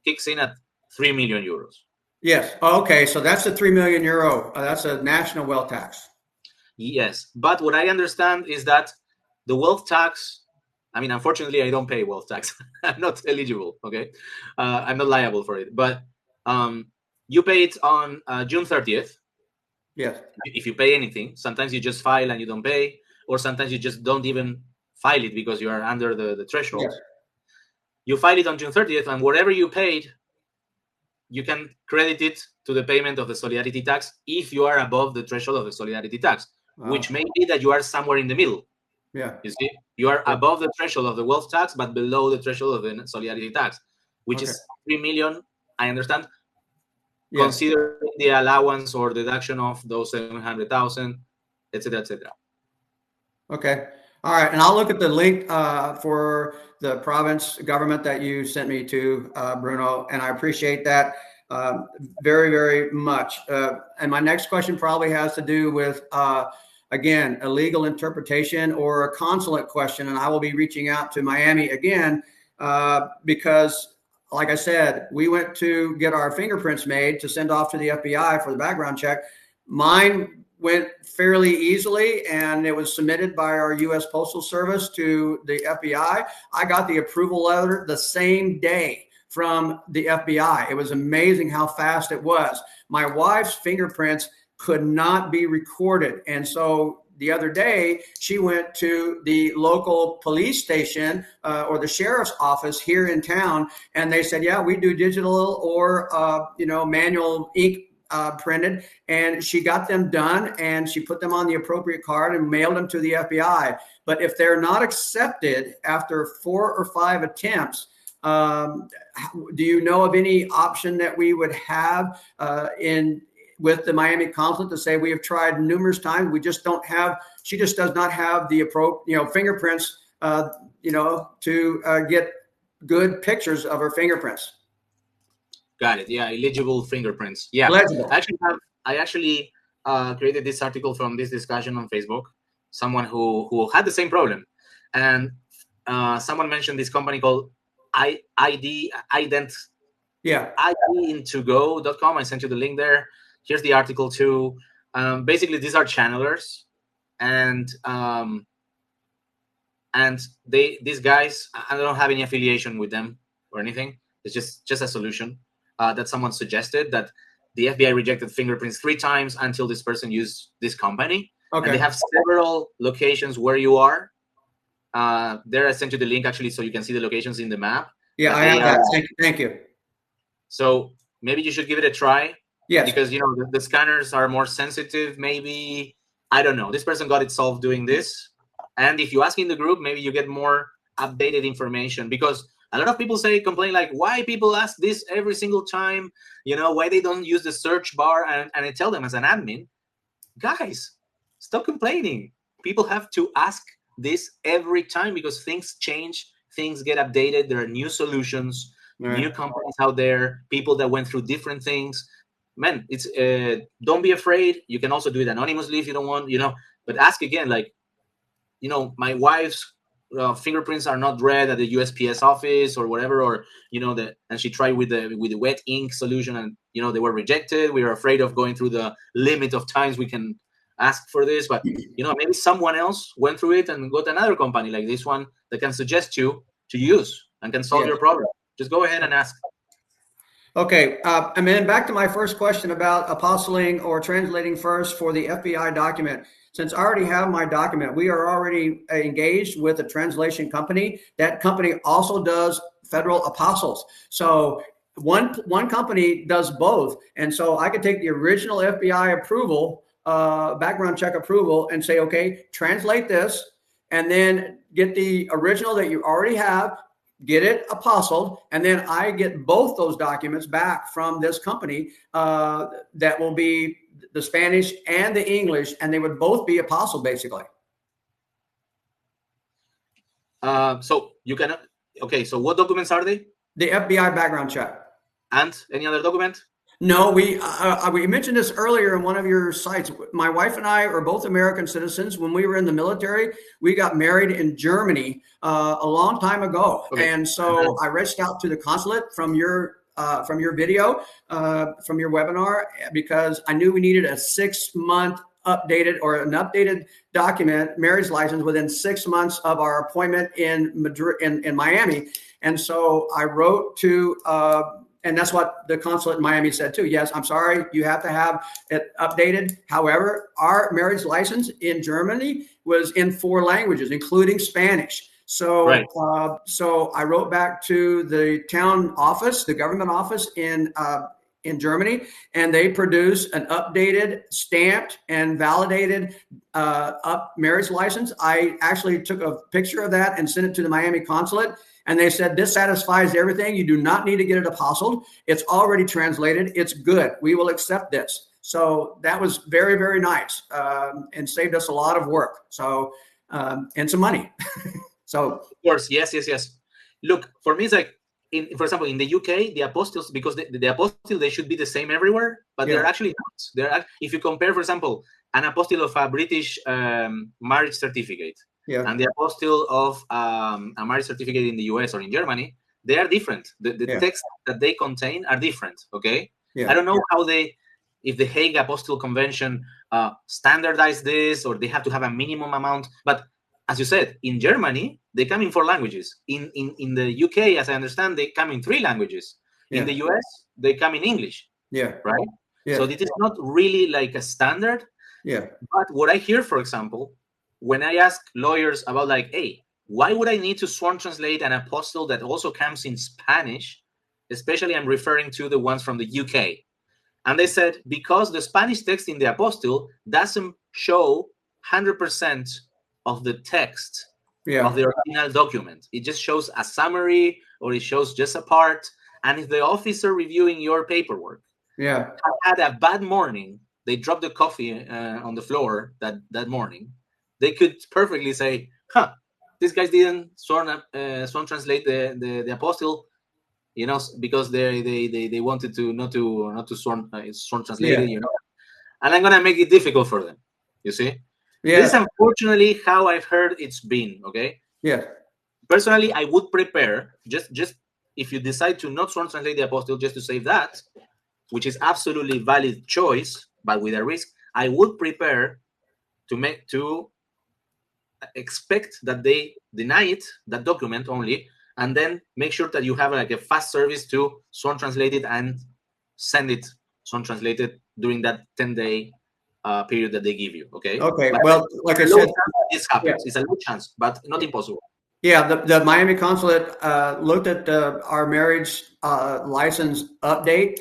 kicks in at 3 million euros.
Yes. Okay. So that's the 3 million euro. That's a national wealth tax.
Yes. But what I understand is that the wealth tax, I mean, unfortunately, I don't pay wealth tax. I'm not eligible. Okay. I'm not liable for it. But you pay it on June 30th.
Yes.
If you pay anything, sometimes you just file and you don't pay, or sometimes you just don't even file it because you are under the threshold.
Yes.
You file it on June 30th, and whatever you paid, you can credit it to the payment of the solidarity tax if you are above the threshold of the solidarity tax, which may be that you are somewhere in the middle.
Yeah.
You see, you are above the threshold of the wealth tax, but below the threshold of the solidarity tax, which is 3 million. I understand.
Yes.
Consider the allowance or deduction of those 700,000, etc., etc.
Okay. All right. And I'll look at the link for the province government that you sent me to, Bruno, and I appreciate that very, very much. And my next question probably has to do with, again, a legal interpretation or a consulate question. And I will be reaching out to Miami again because, like I said, we went to get our fingerprints made to send off to the FBI for the background check. Mine went fairly easily, and it was submitted by our U.S. Postal Service to the FBI. I got the approval letter the same day from the FBI. It was amazing how fast it was. My wife's fingerprints could not be recorded. And so the other day, she went to the local police station or the sheriff's office here in town, and they said, yeah, we do digital or, manual ink printed, and she got them done, and she put them on the appropriate card and mailed them to the FBI. But if they're not accepted after 4 or 5 attempts, do you know of any option that we would have with the Miami consulate to say we have tried numerous times, we just don't have, she just does not have the appropriate, fingerprints, to get good pictures of her fingerprints?
Got it. Yeah, illegible fingerprints. Yeah,
Legible.
I actually created this article from this discussion on Facebook. Someone who had the same problem, and someone mentioned this company called ident.
Yeah.
idintogo.com. I sent you the link there. Here's the article too. Basically, these are channelers, and these guys, I don't have any affiliation with them or anything. It's just a solution that someone suggested, that the FBI rejected fingerprints 3 times until this person used this company. Okay. And they have several locations where you are. There, I sent you the link actually, so you can see the locations in the map.
Yeah, I have that. Thank you.
So maybe you should give it a try.
Yes.
Because the scanners are more sensitive. Maybe, I don't know. This person got it solved doing this. And if you ask in the group, maybe you get more updated information, because a lot of people complain like, why people ask this every single time, why they don't use the search bar. And I tell them as an admin, guys, stop complaining. People have to ask this every time because things change, things get updated. There are new solutions, new companies out there, people that went through different things. Man, it's don't be afraid. You can also do it anonymously if you don't want, but ask again, like, my wife's fingerprints are not read at the USPS office or whatever, or and she tried with the wet ink solution, and they were rejected. We were afraid of going through the limit of times we can ask for this, but maybe someone else went through it and got another company like this one that can suggest you to use and can solve your problem. Just go ahead and ask.
Okay, and then back to my first question about apostling or translating first for the FBI document. Since I already have my document, we are already engaged with a translation company. That company also does federal apostles. So one company does both. And so I could take the original FBI approval, background check approval, and say, okay, translate this, and then get the original that you already have, get it apostled, and then I get both those documents back from this company that will be the Spanish and the English, and they would both be apostled, basically.
So you cannot. Okay, so what documents are they?
The FBI background check.
And any other document?
No, we mentioned this earlier in one of your sites. My wife and I are both American citizens. When we were in the military, we got married in Germany a long time ago. Okay. And so I reached out to the consulate from your video, from your webinar, because I knew we needed a 6-month updated or an updated document, marriage license, within 6 months of our appointment in Madrid, in Miami. And so I wrote to, and that's what the consulate in Miami said too. Yes, I'm sorry, you have to have it updated. However, our marriage license in Germany was in 4 languages, including Spanish. So, right. So I wrote back to the town office, the government office in Germany, and they produced an updated, stamped, and validated marriage license. I actually took a picture of that and sent it to the Miami consulate. And they said, this satisfies everything. You do not need to get it apostled. It's already translated. It's good. We will accept this. So that was very, very nice, and saved us a lot of work. So, and some money. So,
of course, yes. Look, for me, it's like, for example, in the UK, the apostles, because the apostille, they should be the same everywhere, but they're actually not. If you compare, for example, an apostille of a British marriage certificate, and the apostille of a marriage certificate in the US or in Germany, they are different. The texts that they contain are different, okay? I don't know how if the Hague Apostille Convention standardized this, or they have to have a minimum amount. But as you said, in Germany, they come in 4 languages. In the UK, as I understand, they come in 3 languages. In the US, they come in English. Right? So this is not really like a standard. But what I hear, for example, when I ask lawyers about like, hey, why would I need to sworn translate an apostille that also comes in Spanish? Especially I'm referring to the ones from the UK. And they said, because the Spanish text in the apostille doesn't show 100% of the text of the original document. It just shows a summary, or it shows just a part. And if the officer reviewing your paperwork had a bad morning, they dropped the coffee on the floor that morning, they could perfectly say, these guys didn't sworn translate the apostille, because they wanted to not to sworn translate it, and I'm gonna make it difficult for them. You see, this is unfortunately how I've heard it's been. Okay. Personally, I would prepare just if you decide to not sworn translate the apostille, just to save that, which is absolutely valid choice, but with a risk. I would prepare to expect that they deny it, that document only, and then make sure that you have like a fast service to sworn translate it and send it sworn translated during that 10-day period that they give you. Okay.
But well, like I said,
this happens. It's a low chance, but not impossible.
The Miami consulate looked at our marriage license update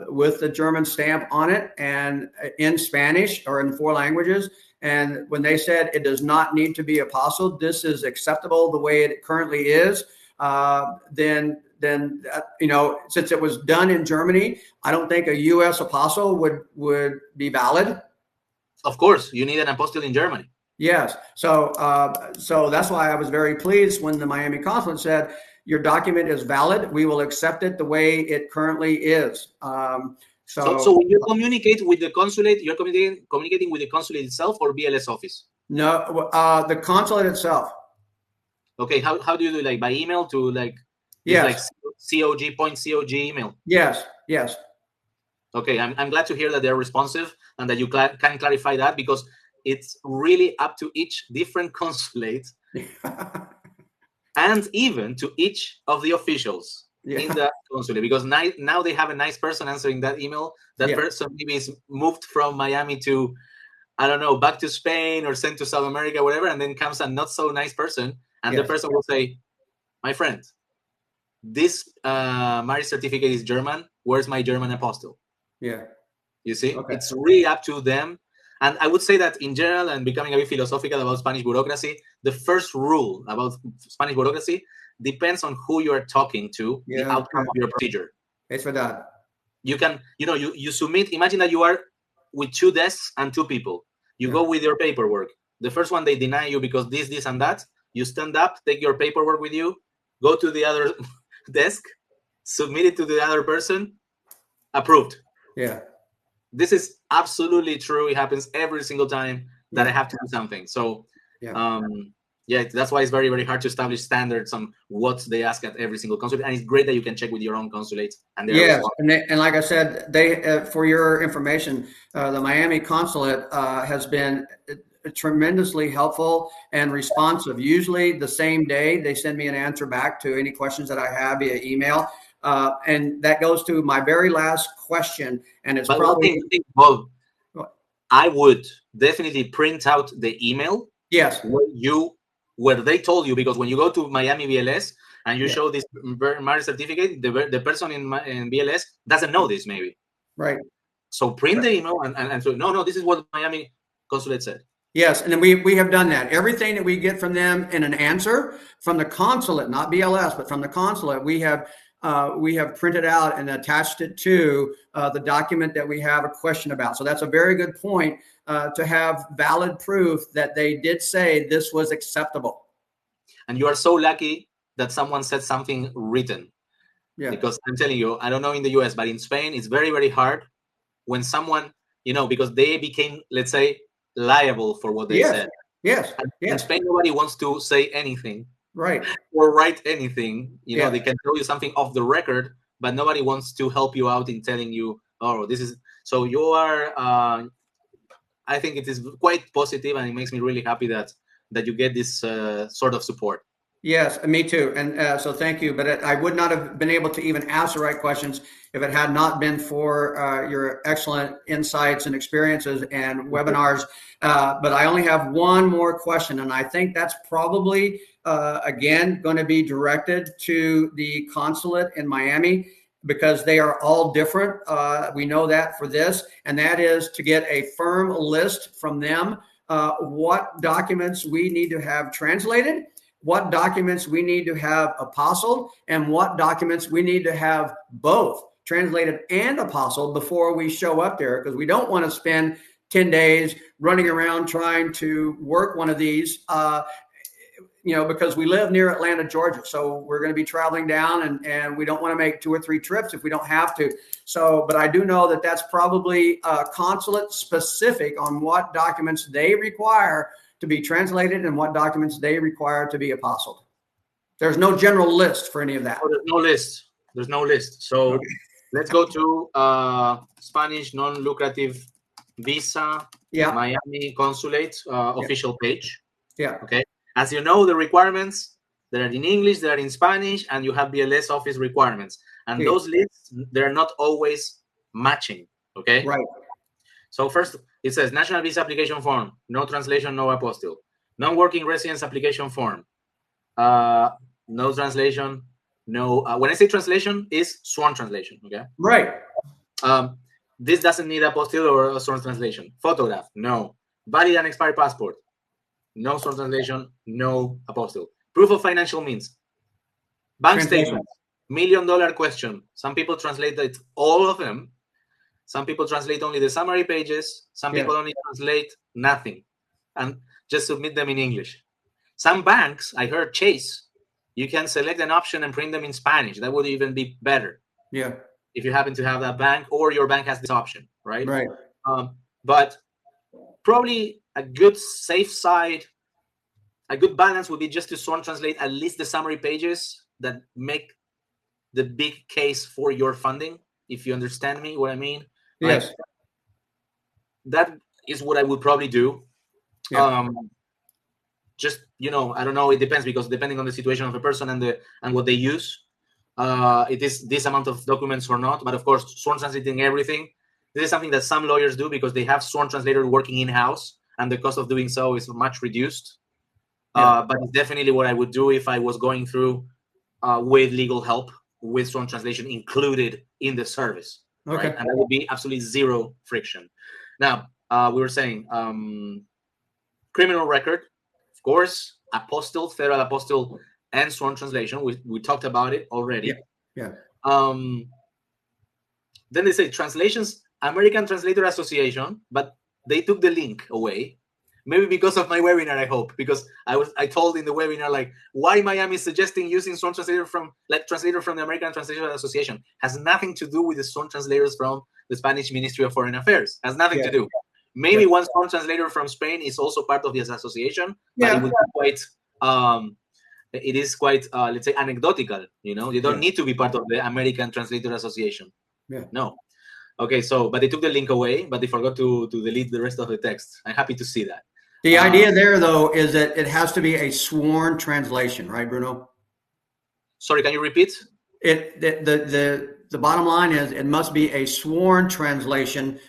with the German stamp on it, and in Spanish or in 4 languages. And when they said it does not need to be apostilled, this is acceptable the way it currently is, then since it was done in Germany, I don't think a U.S. apostille would be valid.
Of course, you need an apostille in Germany.
Yes. So that's why I was very pleased when the Miami consulate said, your document is valid. We will accept it the way it currently is. So
when you communicate with the consulate, you're communicating with the consulate itself or BLS office?
No, the consulate itself.
Okay, how do you do it? Like by email to like COG email?
Yes.
Okay, I'm glad to hear that they're responsive and that you can clarify that, because it's really up to each different consulate and even to each of the officials in the consulate, because now they have a nice person answering that email. That person maybe is moved from Miami to, I don't know, back to Spain or sent to South America, whatever, and then comes a not so nice person, and the person will say, my friend, this marriage certificate is German. Where's my German apostille?
Yeah.
You see, it's really up to them. And I would say that in general, and becoming a bit philosophical about Spanish bureaucracy, the first rule about Spanish bureaucracy depends on who you are talking to, the outcome of your procedure.
Es verdad.
You can, you submit, imagine that you are with 2 desks and 2 people. You go with your paperwork. The first one, they deny you because this, and that. You stand up, take your paperwork with you, go to the other desk, submit it to the other person, approved.
Yeah.
This is absolutely true. It happens every single time that I have to do something. So, that's why it's very, very hard to establish standards on what they ask at every single consulate. And it's great that you can check with your own consulate. And
and like I said, they for your information, the Miami consulate has been tremendously helpful and responsive. Usually the same day they send me an answer back to any questions that I have via email. And that goes to my very last question. And it's probably,
I would definitely print out the email.
Yes.
Where they told you, because when you go to Miami BLS and you show this marriage certificate, the person in BLS doesn't know this, maybe.
Right.
So print the email and so, no, this is what Miami consulate said.
Yes, and then we have done that. Everything that we get from them in an answer from the consulate, not BLS, but from the consulate, we have printed out and attached it to the document that we have a question about. So that's a very good point to have valid proof that they did say this was acceptable.
And you are so lucky that someone said something written. Yeah. Because I'm telling you, I don't know in the US, but in Spain, it's very, very hard when someone, because they became, let's say, liable for what they said.
Yes.
In Spain, nobody wants to say anything.
Right.
Or write anything. They can tell you something off the record, but nobody wants to help you out in telling you, oh, this is. So you are, I think it is quite positive, and it makes me really happy that you get this sort of support.
Yes, me too. And so thank you. But I would not have been able to even ask the right questions if it had not been for your excellent insights and experiences and webinars. But I only have one more question, and I think that's probably, again, going to be directed to the consulate in Miami, because they are all different. We know that for this, and that is to get a firm list from them, what documents we need to have translated, what documents we need to have apostilled, and what documents we need to have both translated and apostilled before we show up there, because we don't want to spend 10 days running around trying to work one of these, because we live near Atlanta, Georgia. So we're going to be traveling down, and we don't want to make 2 or 3 trips if we don't have to. So, but I do know that that's probably consulate specific on what documents they require to be translated and what documents they require to be apostilled. There's no general list for any of that.
Oh, there's no list. So let's go to Spanish non-lucrative visa, Miami consulate official page.
Yeah.
Okay. As you know, the requirements, they're in English, they're in Spanish, and you have BLS office requirements. And those lists, they're not always matching. Okay.
Right.
So first, it says national visa application form, no translation, no apostille. Non-working residence application form, no translation, no. When I say translation, is sworn translation. Okay.
Right.
This doesn't need apostille or a sworn translation. Photograph, no. Valid and expired passport, no sworn translation, no apostille. Proof of financial means, bank statement, $1 million question. Some people translate it, all of them. Some people translate only the summary pages. Some people only translate nothing and just submit them in English. Some banks, I heard Chase, you can select an option and print them in Spanish. That would even be better.
Yeah.
If you happen to have that bank or your bank has this option, right?
Right.
But probably a good safe side, a good balance would be just to sworn translate at least the summary pages that make the big case for your funding, if you understand me, what I mean.
Yes.
Like, that is what I would probably do.
Yeah.
Just, I don't know, it depends, because depending on the situation of a person and what they use, it is this amount of documents or not. But of course, sworn translating everything, this is something that some lawyers do because they have sworn translator working in-house, and the cost of doing so is much reduced.
Yeah.
But it's definitely what I would do if I was going through with legal help, with sworn translation included in the service.
Okay.
Right? And that would be absolutely zero friction. Now, we were saying criminal record, of course, apostille, federal apostille, and sworn translation. We talked about it already.
Yeah.
Then they say translations, American Translator Association, but they took the link away. Maybe because of my webinar, I hope, because I told in the webinar, like, why Miami is suggesting using sworn translator from the American Translator Association has nothing to do with the sworn translators from the Spanish Ministry of Foreign Affairs. Has nothing to do. Maybe one sworn translator from Spain is also part of this association, but it would be quite it is quite let's say anecdotal. You don't need to be part of the American Translator Association. No. Okay, so but they took the link away, but they forgot to delete the rest of the text. I'm happy to see that.
The idea there, though, is that it has to be a sworn translation, right, Bruno?
Sorry, can you repeat?
The bottom line is it must be a sworn translation,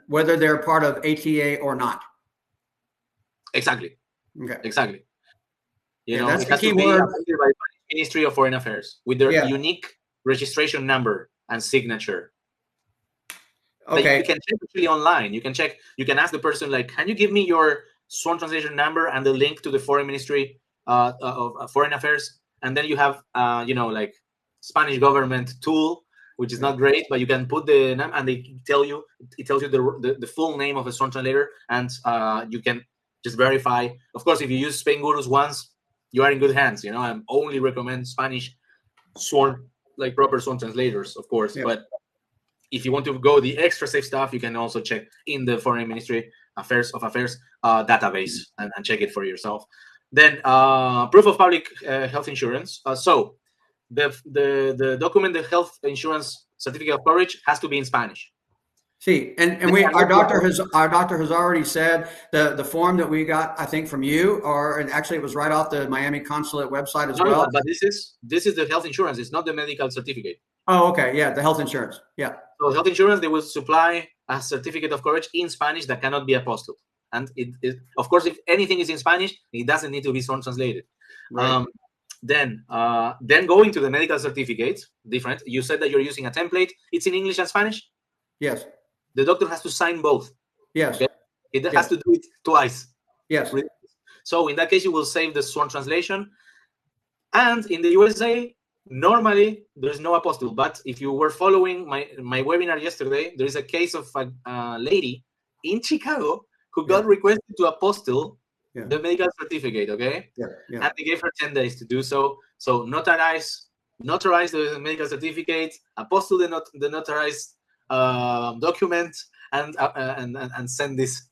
whether they're part of ATA or not.
Exactly.
Okay.
Exactly.
That's
it
the
has
key
to be
word.
approved by the Ministry of Foreign Affairs with their unique registration number and signature.
Okay.
You can check actually online. You can ask the person, like, can you give me your sworn translation number and the link to the Foreign Ministry of Foreign Affairs? And then you have, like Spanish government tool, which is not great, but you can put the name and it tells you the full name of a sworn translator, and you can just verify. Of course, if you use Spaingurus once, you are in good hands. I only recommend Spanish sworn, like proper sworn translators, of course, but if you want to go the extra safe stuff, you can also check in the Foreign Ministry Affairs database and check it for yourself. Then proof of public health insurance. So the document, the health insurance certificate of coverage, has to be in Spanish.
See, and our doctor has already said the form that we got, I think, from you, and actually it was right off the Miami consulate website as well.
But this is the health insurance. It's not the medical certificate.
Oh, okay. Yeah, the health insurance. Yeah.
So health insurance, they will supply a certificate of coverage in Spanish that cannot be apostilled. And it of course, if anything is in Spanish, it doesn't need to be sworn translated. Right. Then going to the medical certificate, different. You said that you're using a template. It's in English and Spanish?
Yes.
The doctor has to sign both.
Yes.
Okay? It has to do it twice.
Yes.
So in that case, you will save the sworn translation. And in the USA, normally there is no apostille. But if you were following my webinar yesterday, there is a case of a lady in Chicago who got requested to apostille the medical certificate. Okay. And they gave her 10 days to do so. So notarize the medical certificate, apostille the notarized document, and send this.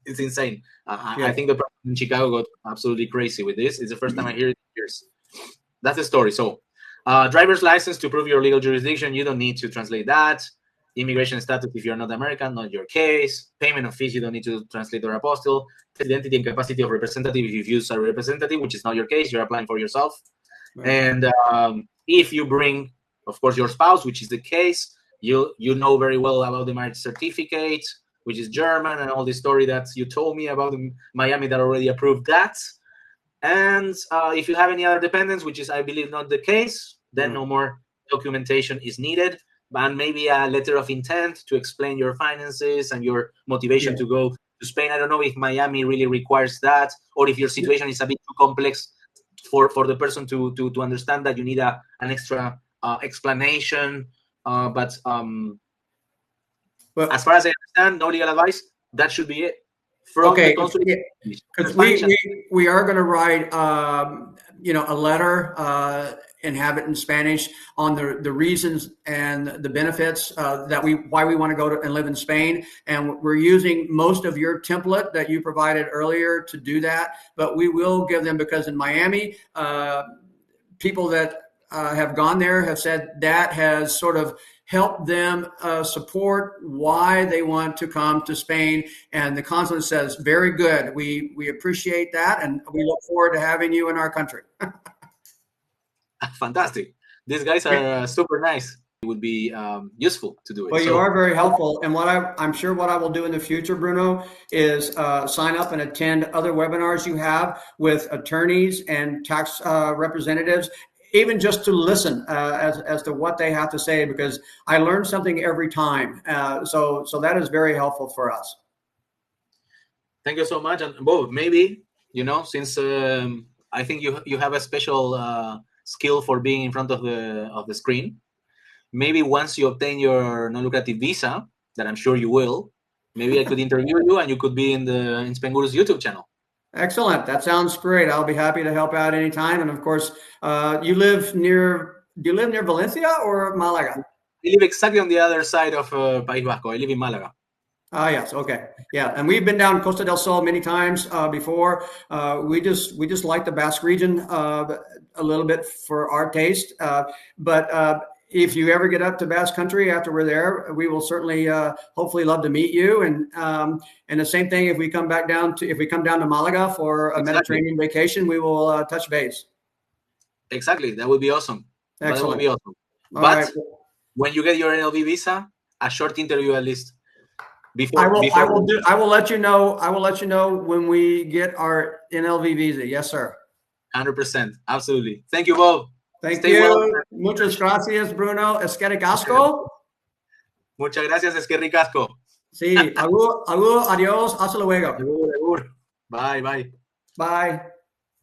It's insane. I think the person in Chicago got absolutely crazy with this. It's the first time I hear it in years. That's the story. So driver's license to prove your legal jurisdiction, you don't need to translate that. Immigration status, if you're not American, not your case. Payment of fees, you don't need to translate or apostille. Identity and capacity of representative, if you've used a representative, which is not your case, you're applying for yourself. Right. And if you bring, of course, your spouse, which is the case, you know very well about the marriage certificate, which is German, and all the story that you told me about Miami that already approved that. And if you have any other dependents, which is, I believe, not the case, then no more documentation is needed. And maybe a letter of intent to explain your finances and your motivation to go to Spain. I don't know if Miami really requires that, or if your situation is a bit too complex for the person to understand that you need an extra explanation. But as far as I understand, no legal advice. That should be it.
Because we are going to write a letter and have it in Spanish on the reasons and the benefits why we want to go and live in Spain, and we're using most of your template that you provided earlier to do that. But we will give them, because in Miami, people that have gone there have said that has sort of help them support why they want to come to Spain. And the consulate says, very good. We appreciate that, and we look forward to having you in our country.
Fantastic. These guys are super nice. It would be useful to do it.
Well, you are very helpful. And what I'm sure what I will do in the future, Bruno, is sign up and attend other webinars you have with attorneys and tax representatives, even just to listen as to what they have to say, because I learn something every time. So that is very helpful for us.
Thank you so much. And Bob, maybe, since I think you have a special skill for being in front of the screen, maybe once you obtain your non-lucrative visa, that I'm sure you will, maybe I could interview you and you could be in Spainguru's YouTube channel.
Excellent. That sounds great. I'll be happy to help out anytime. And of course, do you live near Valencia or Malaga?
I live exactly on the other side of País Vasco. I live in Malaga.
Ah, yes. Okay. Yeah. And we've been down Costa del Sol many times before. We just like the Basque region a little bit for our taste. But if you ever get up to Basque Country after we're there, we will certainly, hopefully, love to meet you. And the same thing if we come down to Malaga for a Mediterranean vacation, we will touch base.
Exactly, that would be awesome.
Excellent.
That would be awesome.
All
but
right.
When you get your NLV visa, a short interview at least.
I will let you know. I will let you know when we get our NLV visa. Yes, sir.
100%. Absolutely. Thank you, Bob.
Thank you. Well. Muchas gracias, Bruno. Es que ricasco.
Muchas gracias, es que ricasco.
Sí. Adiós. Hasta luego.
Bye, bye.
Bye.